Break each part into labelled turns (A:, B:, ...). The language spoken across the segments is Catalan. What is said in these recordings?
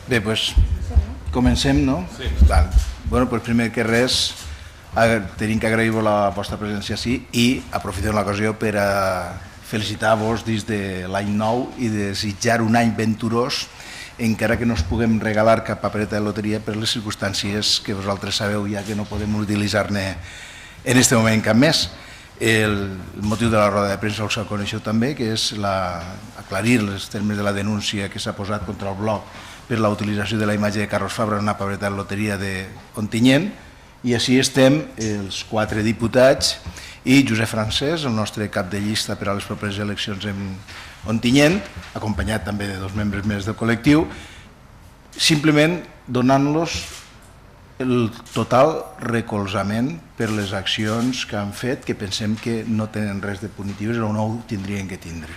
A: Bé, doncs comencem, no? Sí. Bé, doncs primer que res tenim que agrair-vos la vostra presència així i aprofitem l'ocasió per a felicitar-vos dins de l'any nou i desitjar un any venturós, encara que no us puguem regalar cap papereta de loteria per les circumstàncies que vosaltres sabeu ja que no podem utilitzar-ne en aquest moment cap més. El motiu de la roda de premsa us coneixeu també, que és aclarir els termes de la denúncia que s'ha posat contra el bloc per la utilització de la imatge de Carlos Fabra en una papereta de loteria d'Ontinyent, i així estem els 4 diputats i Josep Francesc, el nostre cap de llista per a les properes eleccions en Ontinyent, acompanyat també de 2 membres més del col·lectiu, simplement donant-los el total recolzament per les accions que han fet, que pensem que no tenen res de punitives o no ho tindrien que tindre.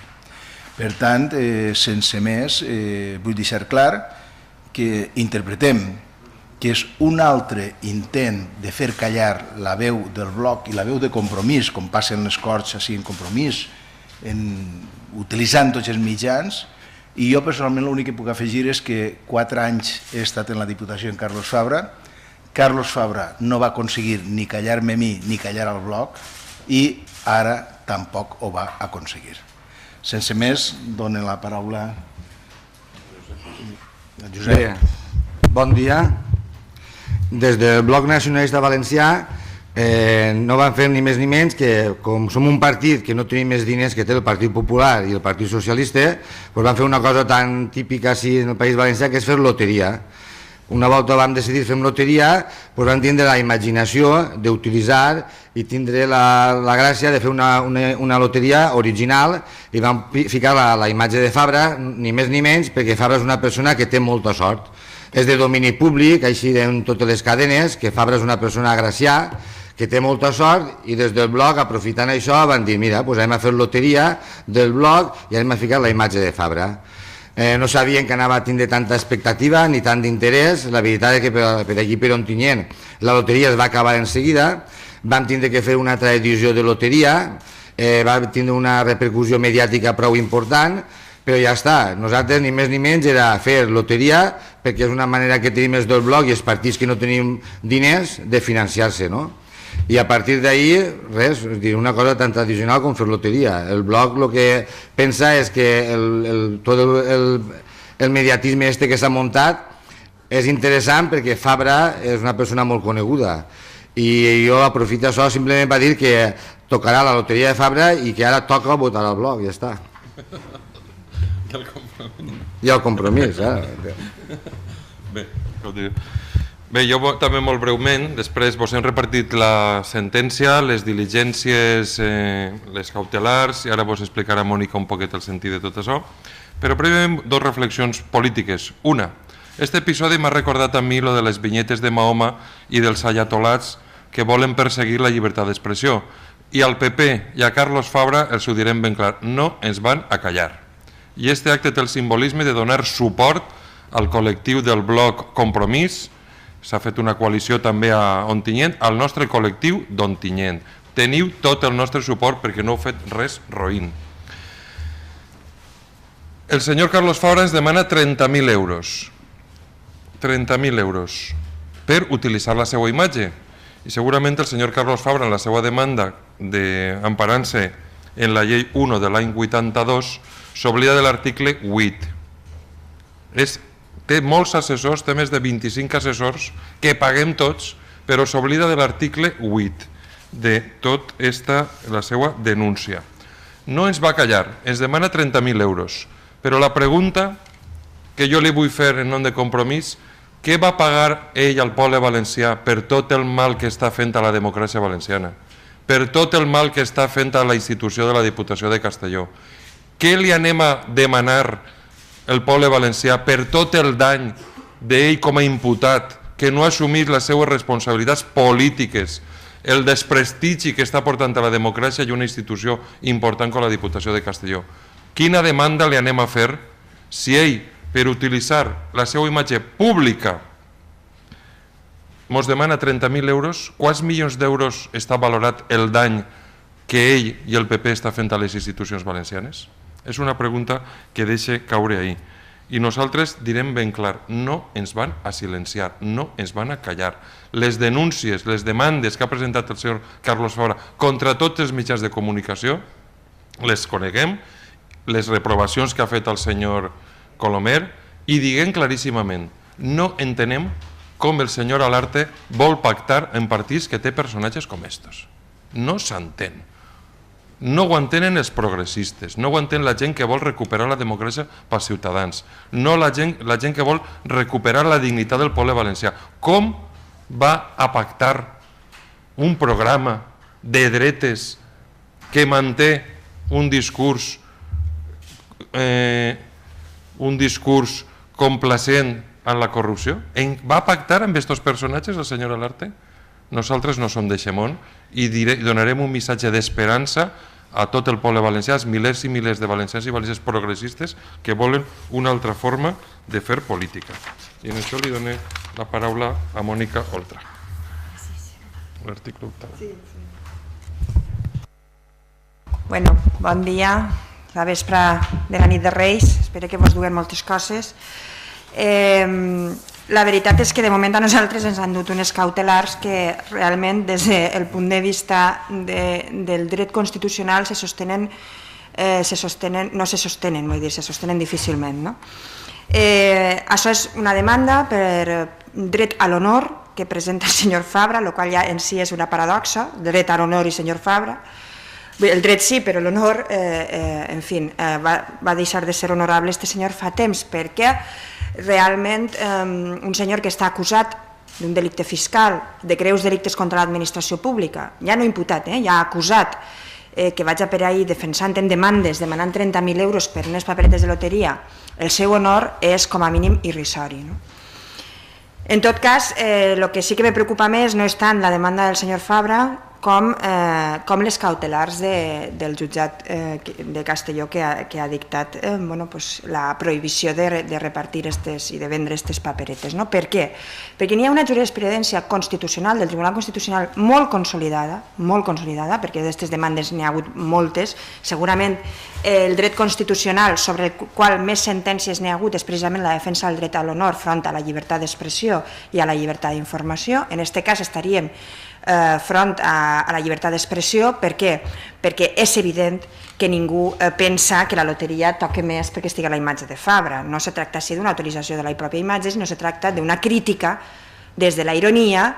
A: Per tant, sense més, vull deixar clar que interpretem que és un altre intent de fer callar la veu del bloc i la veu de Compromís, com passen les Corts així en Compromís, utilitzant tots els mitjans, i jo personalment l'únic que puc afegir és que 4 anys he estat en la Diputació en Carlos Fabra no va aconseguir ni callar-me a mi ni callar al bloc i ara tampoc ho va aconseguir. Sense més, dono la paraula a Josep.
B: Bon dia. Des del Bloc Nacionalista Valencià no van fer ni més ni menys que, com som un partit que no tenim més diners que té el Partit Popular i el Partit Socialista, van fer una cosa tan típica així en el País Valencià, que és fer loteria. Una volta vam decidir fer loteria, vam tindre la imaginació d'utilitzar i tindre la gràcia de fer una loteria original i vam ficar la imatge de Fabra, ni més ni menys, perquè Fabra és una persona que té molta sort. És de domini públic, així en totes les cadenes, que Fabra és una persona agracià, que té molta sort, i des del bloc, aprofitant això, van dir, mira, anem a fer loteria del bloc i anem a ficar la imatge de Fabra. No sabien que anava a tindre tanta expectativa ni tant d'interès. La veritat és que per aquí, per Ontinyent, la loteria es va acabar en seguida. Vam tindre que fer una altra edició de loteria, va tindre una repercussió mediàtica prou important, però ja està. Nosaltres ni més ni menys era fer loteria perquè és una manera que tenim els del bloc i els partits que no tenim diners de financiar-se, no? I a partir d'ahir, res, una cosa tan tradicional com fer loteria. El bloc el que pensa és que tot el mediatisme que s'ha muntat és interessant perquè Fabra és una persona molt coneguda i jo aprofito això simplement per dir que tocarà la loteria de Fabra i que ara toca votar al bloc, ja està. I el compromís.
C: Bé, jo també molt breument, després vos hem repartit la sentència, les diligències, les cautelars, i ara vos explicarà Mònica un poquet el sentit de tot això, però prèviament 2 reflexions polítiques. Una, este episodi m'ha recordat a mi lo de les vinyetes de Mahoma i dels ayatolats que volen perseguir la llibertat d'expressió, i al PP i a Carlos Fabra els ho direm ben clar, no ens van a callar. I este acte té el simbolisme de donar suport al col·lectiu del bloc Compromís. S'ha fet una coalició també a Ontinyent, al nostre col·lectiu d'Ontinyent. Teniu tot el nostre suport perquè no heu fet res roïn. El senyor Carlos Fabra ens demana 30.000 euros. 30.000 euros per utilitzar la seva imatge. I segurament el senyor Carlos Fabra, en la seva demanda d'emparant-se en la llei 1 de l'any 82, s'oblida de l'article 8. Té molts assessors, té més de 25 assessors que paguem tots, però s'oblida de l'article 8 de tot la seva denúncia. No ens va callar, ens demana 30.000 euros, però la pregunta que jo li vull fer en nom de Compromís, què va pagar ell al poble valencià per tot el mal que està fent a la democràcia valenciana, per tot el mal que està fent a la institució de la Diputació de Castelló? Què li anem a demanar el poble valencià per tot el dany d'ell com a imputat, que no ha assumit les seues responsabilitats polítiques, el desprestigi que està portant a la democràcia i una institució important com la Diputació de Castelló? Quina demanda li anem a fer si ell, per utilitzar la seva imatge pública, ens demana 30.000 euros? Quants milions d'euros està valorat el dany que ell i el PP està fent a les institucions valencianes? És una pregunta que deixa caure ahir. I nosaltres direm ben clar, no ens van a silenciar, no ens van a callar. Les denúncies, les demandes que ha presentat el senyor Carlos Fabra contra tots els mitjans de comunicació, les coneguem, les reprovacions que ha fet el senyor Colomer, i diguem claríssimament, no entenem com el senyor Alarte vol pactar en partits que té personatges com estos. No s'entén. No ho entenen els progressistes, no ho entén la gent que vol recuperar la democràcia pels ciutadans, no la gent que vol recuperar la dignitat del poble valencià. Com va a pactar un programa de dretes que manté un discurs complacent en la corrupció? Va pactar amb aquests personatges el senyor Alarte? Nosaltres no som de Xemón i donarem un missatge d'esperança a tot el poble valencià, als milers i milers de valencians i valencians progressistes que volen una altra forma de fer política. I en això li dono la paraula a Mònica Oltra. L'article 8.
D: Bueno, bon dia, la vespra de la nit de Reis, espero que vos duguen moltes coses. La veritat és que de moment a nosaltres ens han dut unes cautelars que realment des del punt de vista del dret constitucional se sostenen difícilment. Això és una demanda per dret a l'honor que presenta el senyor Fabra, el qual ja en si és una paradoxa, dret a l'honor i senyor Fabra. El dret sí, però l'honor, en fi, va deixar de ser honorable este senyor fa temps, perquè realment un senyor que està acusat d'un delicte fiscal, de greus delictes contra l'administració pública, ja no imputat, ja acusat, que vaig a per ahir defensant en demandes, demanant 30.000 euros per unes paperetes de loteria, el seu honor és com a mínim irrisori. En tot cas, el que sí que me preocupa més no és tant la demanda del senyor Fabra com les cautelars del jutjat de Castelló que ha dictat la prohibició de repartir i de vendre aquestes paperetes. Per què? Perquè n'hi ha una jurisprudència constitucional del Tribunal Constitucional molt consolidada, perquè d'aquestes demandes n'hi ha hagut moltes. Segurament el dret constitucional sobre el qual més sentències n'hi ha hagut és precisament la defensa del dret a l'honor front a la llibertat d'expressió i a la llibertat d'informació. En aquest cas estaríem front a la llibertat d'expressió. Per què? Perquè és evident que ningú pensa que la loteria toca més perquè estigui a la imatge de Fabra. No se tracta així d'una autorització de la pròpia imatge, sinó se tracta d'una crítica des de la ironia,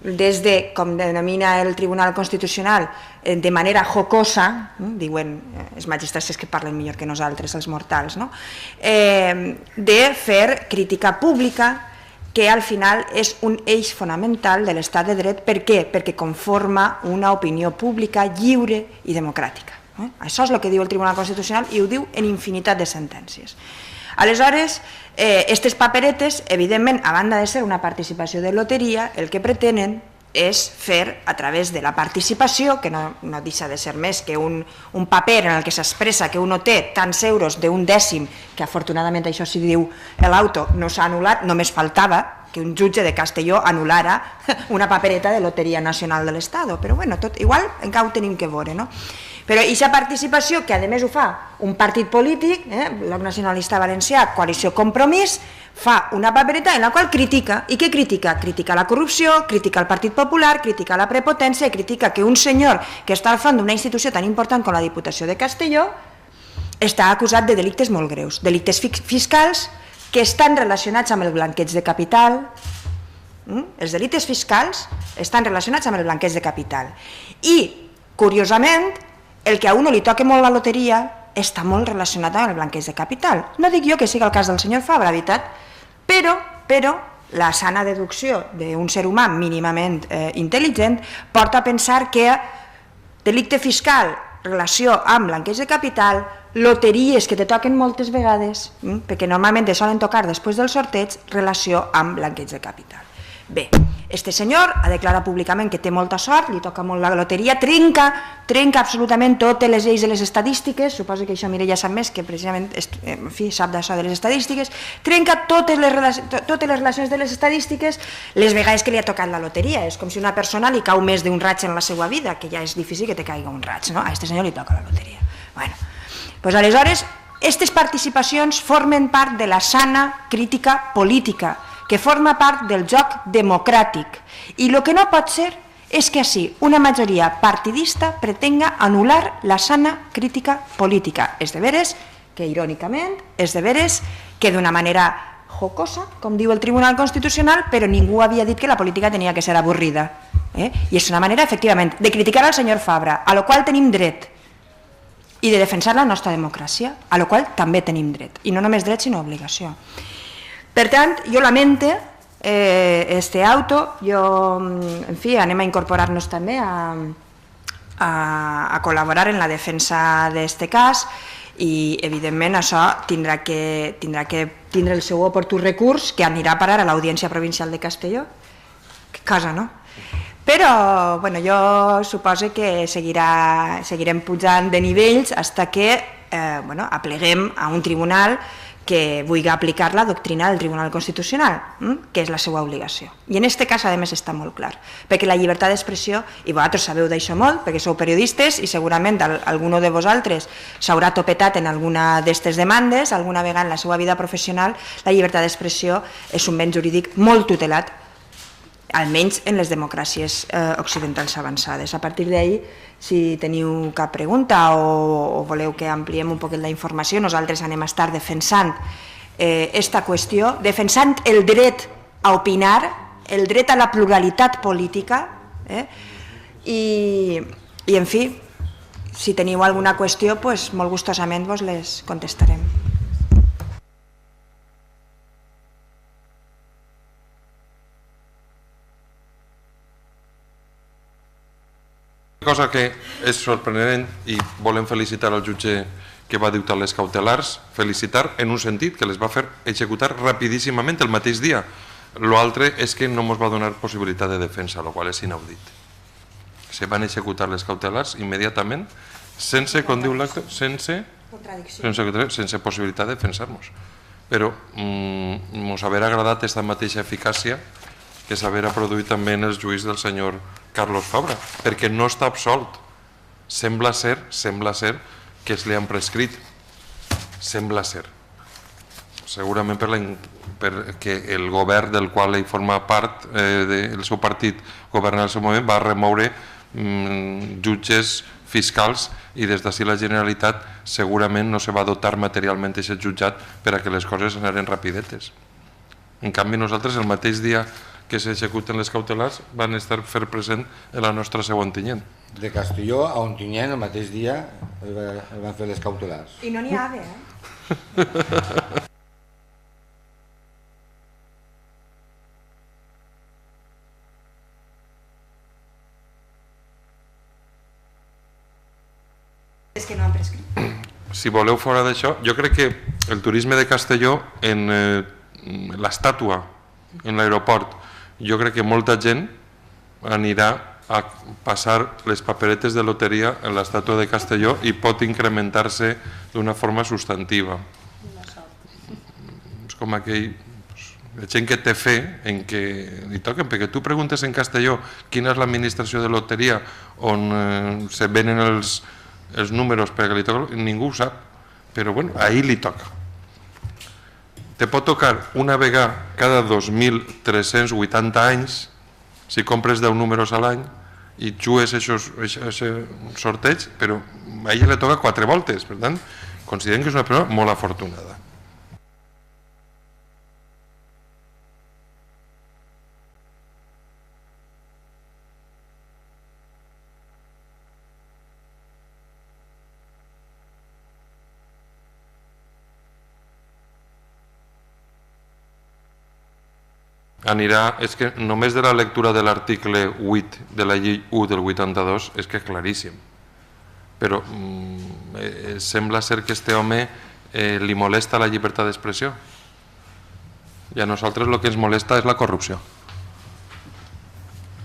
D: des de, com denomina el Tribunal Constitucional, de manera jocosa, diuen els magistrats que parlen millor que nosaltres, els mortals, de fer crítica pública, que al final és un eix fonamental de l'estat de dret. Per què? Perquè conforma una opinió pública lliure i democràtica. Això és el que diu el Tribunal Constitucional i ho diu en infinitat de sentències. Aleshores, aquestes paperetes, evidentment, a banda de ser una participació de loteria, el que pretenen és fer a través de la participació, que no deixa de ser més que un paper en el que s'expressa que un té tants euros d'un dècim, que afortunadament això sí diu l'auto, no s'ha anul·lat, només faltava que un jutge de Castelló anul·lara una papereta de Loteria Nacional de l'Estat, però bueno, igual encara ho tenim que veure, no? Però aquesta participació, que a més ho fa un partit polític, el Bloc Nacionalista Valencià, Coalició Compromís, fa una papereta en la qual critica. I què critica? Critica la corrupció, critica el Partit Popular, critica la prepotència i critica que un senyor que està al front d'una institució tan important com la Diputació de Castelló està acusat de delictes molt greus, delictes fiscals que estan relacionats amb el blanqueig de capital. Els delictes fiscals estan relacionats amb el blanqueig de capital. I, curiosament, el que a uno li toca molt la loteria està molt relacionat amb el blanqueig de capital. No dic jo que sigui el cas del senyor Fabra, veritat, però la sana deducció d'un ser humà mínimament intel·ligent porta a pensar que delicte fiscal, relació amb blanqueig de capital, loteries que te toquen moltes vegades, perquè normalment te solen tocar després del sorteig, relació amb blanqueig de capital. Bé, este senyor ha declarat públicament que té molta sort, li toca molt la loteria, trenca absolutament totes les lleis de les estadístiques, suposo que això Mireia sap més, que precisament sap d'això de les estadístiques, trenca totes les relacions de les estadístiques les vegades que li ha tocat la loteria. És com si una persona li cau més d'un raig en la seva vida, que ja és difícil que te caiga un raig, no? A aquest senyor li toca la loteria. Bueno, doncs aleshores aquestes participacions formen part de la sana crítica política, que forma part del joc democràtic. I el que no pot ser és que així una majoria partidista pretenga anul·lar la sana crítica política. És de veres que, irònicament, és de veres que d'una manera jocosa, com diu el Tribunal Constitucional, però ningú havia dit que la política tenia que ser avorrida. I és una manera, efectivament, de criticar al senyor Fabra, a la qual tenim dret, i de defensar la nostra democràcia, a la qual també tenim dret, i no només dret sinó obligació. Per tant, jo lamente este auto, en fi, anem a incorporar-nos també a col·laborar en la defensa d'aquest cas i, evidentment, això tindrà que tindre el seu oportú recurs que anirà a parar a l'Audiència Provincial de Castelló. Que cosa, no? Però jo suposo que seguirem pujant de nivells fins que apleguem a un tribunal que vulgui aplicar la doctrina del Tribunal Constitucional, que és la seva obligació. I en aquest cas, a més, està molt clar, perquè la llibertat d'expressió, i vosaltres sabeu d'això molt, perquè sou periodistes i segurament algú de vosaltres s'haurà topetat en alguna d'aquestes demandes, alguna vegada en la seva vida professional, la llibertat d'expressió és un ben jurídic molt tutelat, almenys en les democràcies occidentals avançades. A partir d'ahí, si teniu cap pregunta o voleu que ampliem un poquet la informació, nosaltres anem a estar defensant aquesta qüestió, defensant el dret a opinar, el dret a la pluralitat política i, en fi, si teniu alguna qüestió, molt gustosament vos les contestarem.
C: Una cosa que és sorprenent i volem felicitar al jutge que va dictar les cautelars, felicitar en un sentit que les va fer executar rapidíssimament el mateix dia. L'altre és que no ens va donar possibilitat de defensa, el qual és inaudit. Se van executar les cautelars immediatament sense, com diu l'acte, sense possibilitat de defensar-nos. Però ens haurà agradat aquesta mateixa eficàcia que s'haurà produït també en els juís del senyor Carlos Fabra, perquè no està absolt. Sembla ser que es li han prescrit. Sembla ser. Segurament perquè el govern del qual ell forma part, el seu partit governa en el seu moment, va remoure jutges fiscals i des d'ací la Generalitat segurament no se va dotar materialment aquest jutjat per a que les coses anaren rapidetes. En canvi nosaltres el mateix dia que s'executen les cautelars van estar fer present en la nostra seu a Ontinyent.
B: De Castelló a Ontinyent el mateix dia van fer les cautelars.
D: I no n'hi ha, És que no han prescrit.
C: Si voleu fora d'això, jo crec que el turisme de Castelló en l'estàtua, en l'aeroport, jo crec que molta gent anirà a passar les paperetes de loteria en l'estàtua de Castelló i pot incrementar-se d'una forma substantiva. És com aquell gent que té fe en què li toquen, perquè tu preguntes en Castelló quina és l'administració de loteria on se venen els números perquè li toquen, ningú ho sap, però bueno, ahir li toca. Te pot tocar una vegada cada 2.380 anys si compres 10 números a l'any i jugues aquest sorteig, però a ella li toca 4 voltes, per tant, considerem que és una persona molt afortunada. Anirà, és que només de la lectura de l'article 8 de la llei 1 del 82 és que és claríssim, però sembla ser que este home li molesta la llibertat d'expressió i a nosaltres el que ens molesta és la corrupció.